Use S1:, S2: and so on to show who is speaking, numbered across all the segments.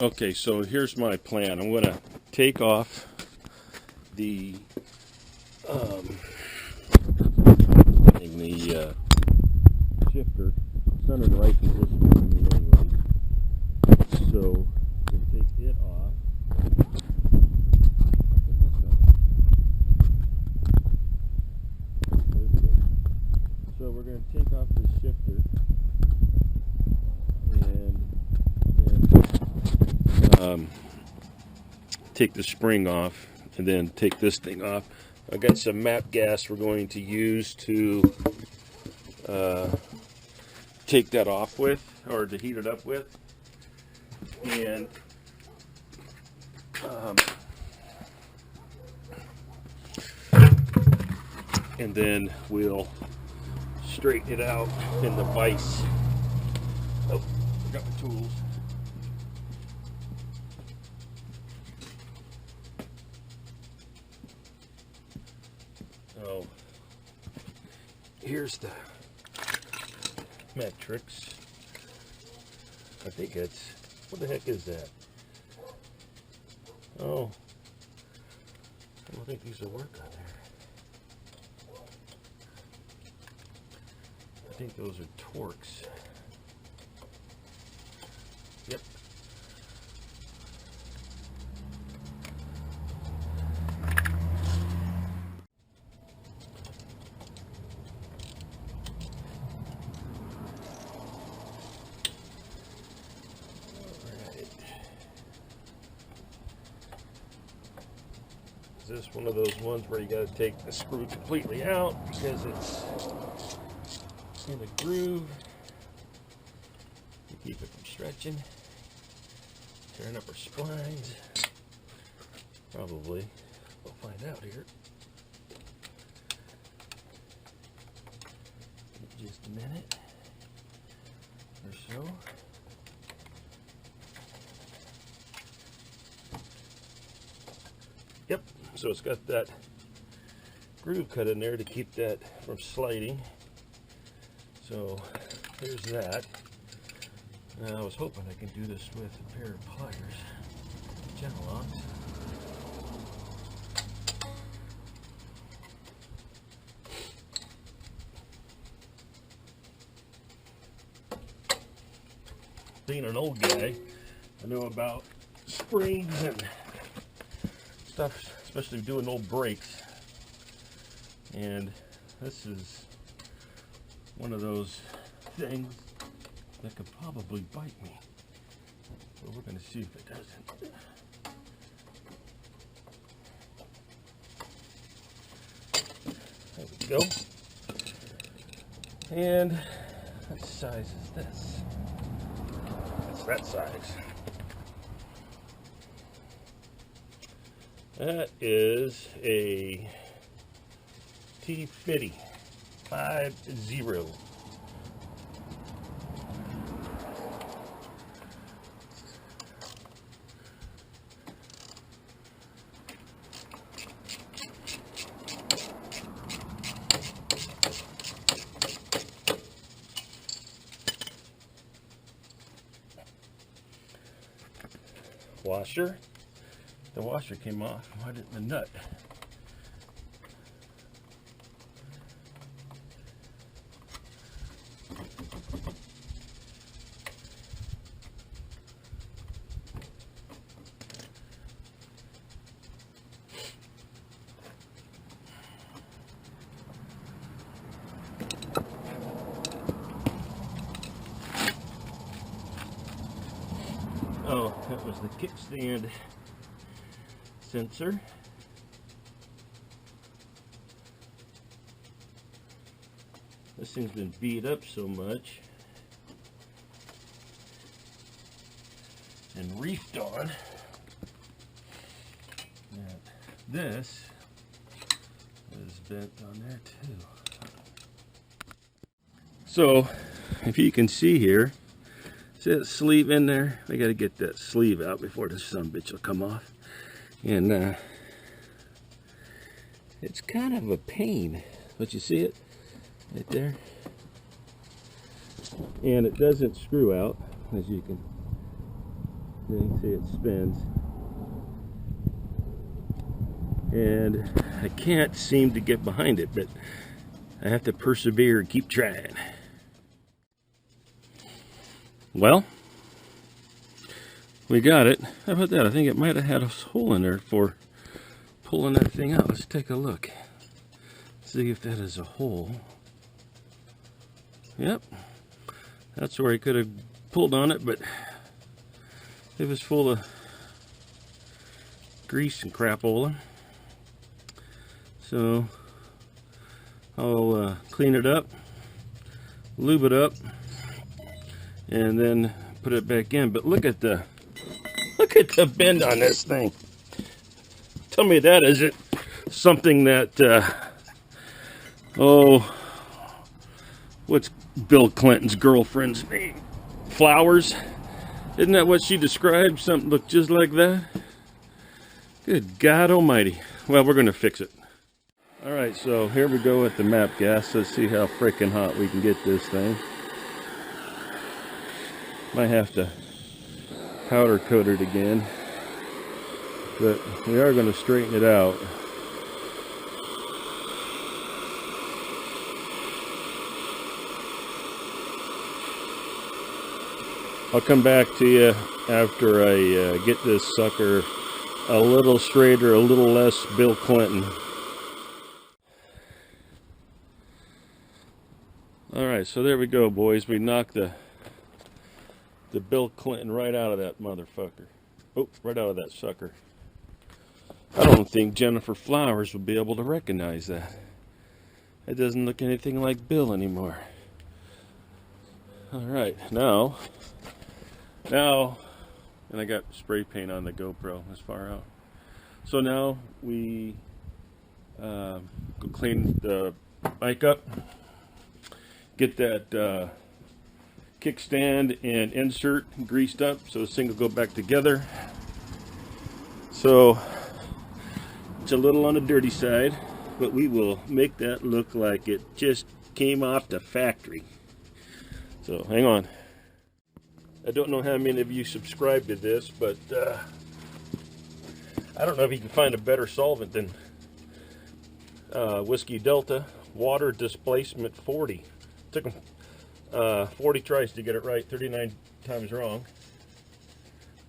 S1: Okay, so here's my plan. I'm going to take off the shifter. It's under the right position for me anyway. So we'll take it off. So we're going to take off the shifter and then take the spring off, and then take this thing off. I've got some MAP gas we're going to use to take that off with, or to heat it up with, and then we'll straighten it out in the vise. Oh, forgot my tools. So here's the metrics. I think it's, what the heck is that? Oh, I don't think these will work on there. I think those are torques. Yep. Is this one of those ones where you got to take the screw completely out because it's in a groove to keep it from stretching? Turn up our splines. Probably. We'll find out here. In just a minute or so. Yep, so it's got that groove cut in there to keep that from sliding. So there's that. Now I was hoping I can do this with a pair of pliers, general locks. Being an old guy, I know about springs and stuff, especially doing old brakes, and this is one of those things that could probably bite me, but we're going to see if it doesn't. There we go. And what size is this? It's that size. That is a T50 50. Washer. The washer came off. Why didn't the nut? Oh, that was the kickstand sensor. This thing's been beat up so much and reefed on that this is bent on there too. So if you can see here, see that sleeve in there? I got to get that sleeve out before this sumbitch will come off. And it's kind of a pain, but you see it right there? And it doesn't screw out, as you can You see it spins. And I can't seem to get behind it, but I have to persevere and keep trying. Well, we got it. How about that? I think it might have had a hole in there for pulling that thing out. Let's take a look. See if that is a hole. Yep. That's where he could have pulled on it, but it was full of grease and crapola. So I'll clean it up, lube it up, and then put it back in. But look at the bend on this thing. Tell me that isn't something that what's Bill Clinton's girlfriend's name? Flowers? Isn't that what she described? Something looked just like that? Good God almighty. Well, we're going to fix it. Alright, so here we go with the map gas. Let's see how freaking hot we can get this thing. Might have to powder coat it again. But we are going to straighten it out. I'll come back to you after I get this sucker a little straighter, a little less Bill Clinton. Alright, so there we go, boys. We knocked the Bill Clinton right out of that motherfucker. Oh, right out of that sucker. I don't think Jennifer Flowers would be able to recognize that. It doesn't look anything like Bill anymore. Alright, now, and I got spray paint on the GoPro as far out. So now we go clean the bike up. Get that kickstand and insert greased up so this thing will go back together. So it's a little on the dirty side, but we will make that look like it just came off the factory. So hang on. I don't know how many of you subscribe to this, but I don't know if you can find a better solvent than Whiskey Delta Water Displacement 40. Took them 40 tries to get it right, 39 times wrong.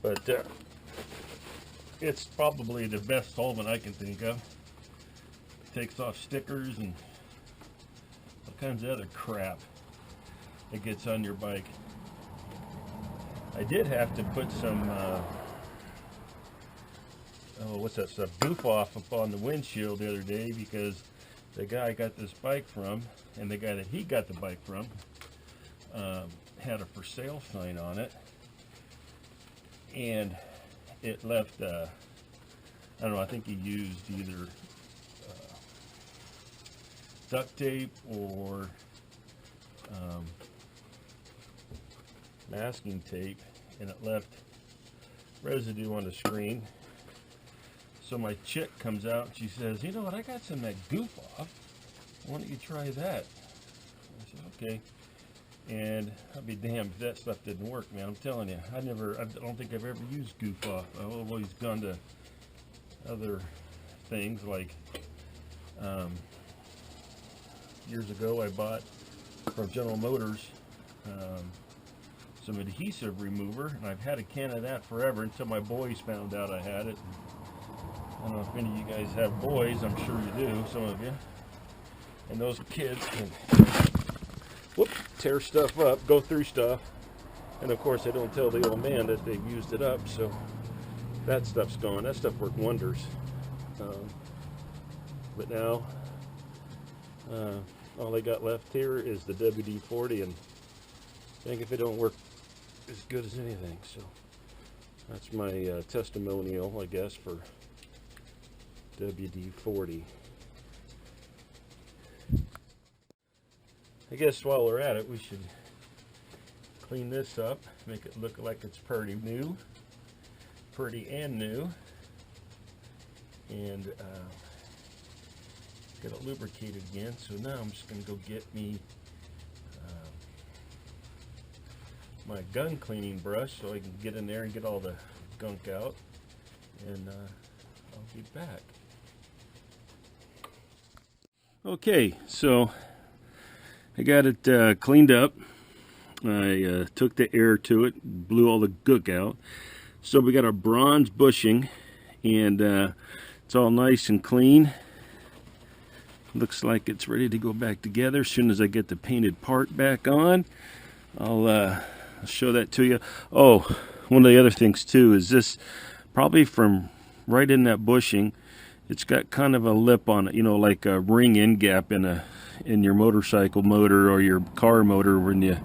S1: But it's probably the best solvent I can think of. Takes off stickers and all kinds of other crap that gets on your bike. I did have to put some, what's that stuff, goof off up on the windshield the other day because the guy I got this bike from and the guy that he got the bike from had a for sale sign on it, and it left, I don't know, I think he used either duct tape or masking tape, and it left residue on the screen. So my chick comes out and she says, you know what, I got some of that goof off. Why don't you try that? I said, okay. And I'll be damned if that stuff didn't work, man. I'm telling you, I don't think I've ever used goof off. I've always gone to other things like, years ago I bought from General Motors some adhesive remover, and I've had a can of that forever until my boys found out I had it. I don't know if any of you guys have boys. I'm sure you do, some of you. And those kids can tear stuff up, go through stuff, and of course they don't tell the old man that they've used it up, so that stuff's gone. That stuff worked wonders. But now all they got left here is the WD-40, and I think if it don't work as good as anything. So that's my testimonial, I guess, for WD-40. I guess while we're at it, we should clean this up, make it look like it's pretty and new, and get it lubricated again. So now I'm just going to go get me my gun cleaning brush so I can get in there and get all the gunk out, and I'll be back. Okay, so I got it cleaned up. I took the air to it, blew all the gunk out. So we got our bronze bushing, and it's all nice and clean. Looks like it's ready to go back together. As soon as I get the painted part back on, I'll show that to you. Oh, one of the other things too is this, probably from right in that bushing, it's got kind of a lip on it, you know, like a ring end gap in your motorcycle motor or your car motor when you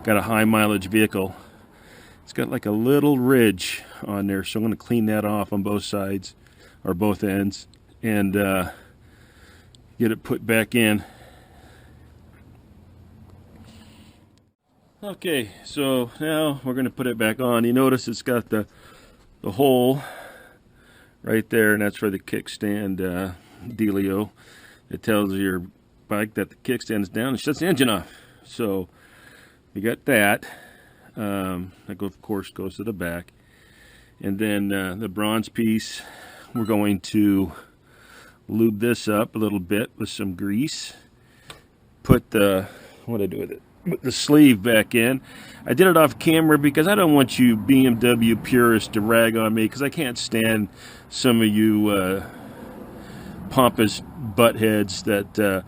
S1: got a high mileage vehicle. It's got like a little ridge on there, so I'm going to clean that off on both sides or both ends and get it put back in. Okay, so now we're going to put it back on. You notice it's got the hole right there, and that's where the kickstand dealio. It tells your bike that the kickstand is down and shuts the engine off. So we got that. That of course goes to the back, and then the bronze piece, we're going to lube this up a little bit with some grease. Put the, what did I do with it? Put the sleeve back in. I did it off camera because I don't want you BMW purists to rag on me, because I can't stand some of you pompous buttheads that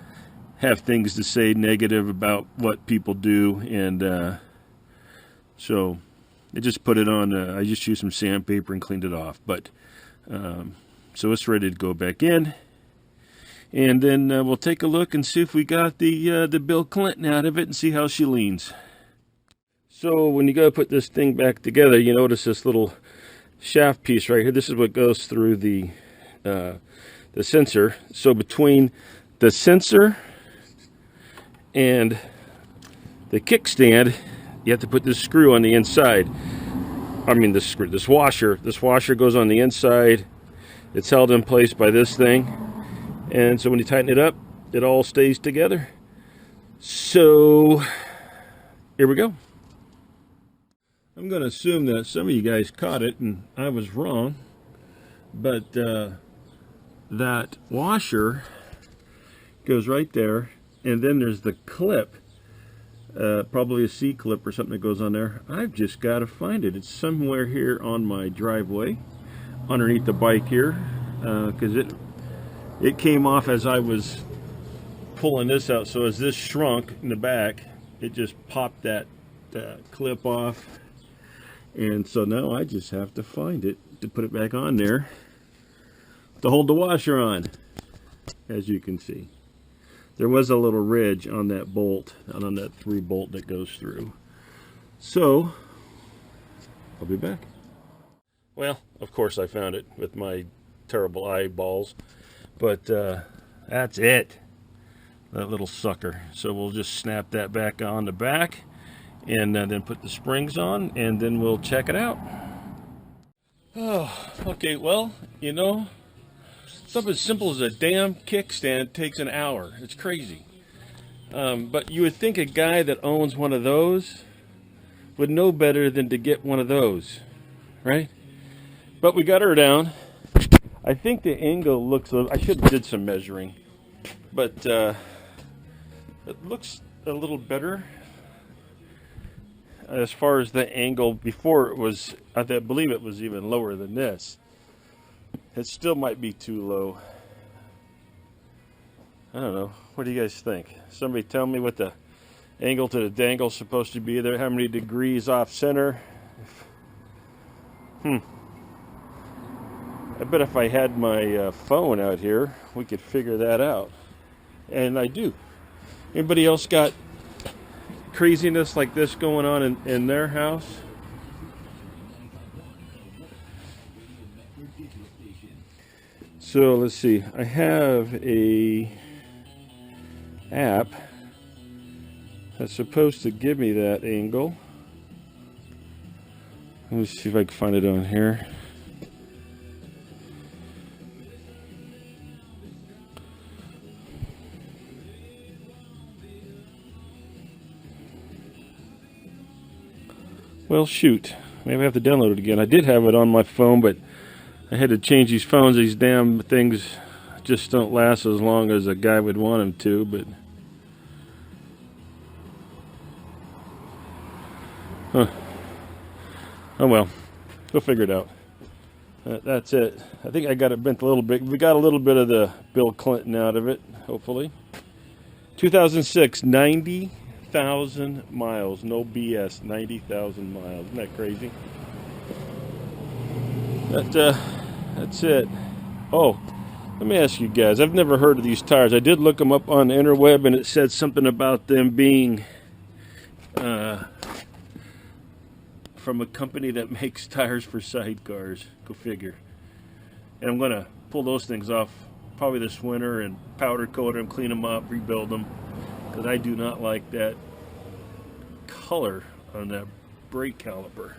S1: have things to say negative about what people do, and so I just put it on. I just used some sandpaper and cleaned it off. But so it's ready to go back in. And then we'll take a look and see if we got the Bill Clinton out of it and see how she leans. So when you go to put this thing back together, you notice this little shaft piece right here. This is what goes through the sensor. So between the sensor and the kickstand, you have to put this screw on the inside. I mean this screw, this washer. This washer goes on the inside. It's held in place by this thing. And so when you tighten it up, it all stays together. So here we go. I'm going to assume that some of you guys caught it and I was wrong. But that washer goes right there. And then there's the clip. Probably a C-clip or something that goes on there. I've just got to find it. It's somewhere here on my driveway, underneath the bike here, because it came off as I was pulling this out. So as this shrunk in the back, it just popped that clip off, and so now I just have to find it to put it back on there to hold the washer on. As you can see, there was a little ridge on that bolt, on that 3-bolt that goes through. So I'll be back. Well, of course I found it with my terrible eyeballs, but that's it, that little sucker. So we'll just snap that back on the back, and then put the springs on, and then we'll check it out. Oh, okay, well, you know, something as simple as a damn kickstand takes an hour. It's crazy. But you would think a guy that owns one of those would know better than to get one of those, right? But we got her down. I think the angle looks a little, I should have did some measuring, but it looks a little better as far as the angle. Before it was, I believe it was even lower than this. It still might be too low. I don't know. What do you guys think? Somebody tell me what the angle to the dangle is supposed to be there. How many degrees off center? I bet if I had my phone out here, we could figure that out. And I do. Anybody else got craziness like this going on in their house? So let's see. I have a app that's supposed to give me that angle. Let me see if I can find it on here. Well, shoot. Maybe I have to download it again. I did have it on my phone, but I had to change these phones. These damn things just don't last as long as a guy would want them to, but... Huh. Oh well. We'll figure it out. That's it. I think I got it bent a little bit. We got a little bit of the Bill Clinton out of it, hopefully. 2006, 90,000 miles. No BS, 90,000 miles. Isn't that crazy? That's it. Oh, let me ask you guys. I've never heard of these tires. I did look them up on the interweb, and it said something about them being from a company that makes tires for sidecars. Go figure. And I'm going to pull those things off probably this winter and powder coat them, clean them up, rebuild them, because I do not like that color on that brake caliper.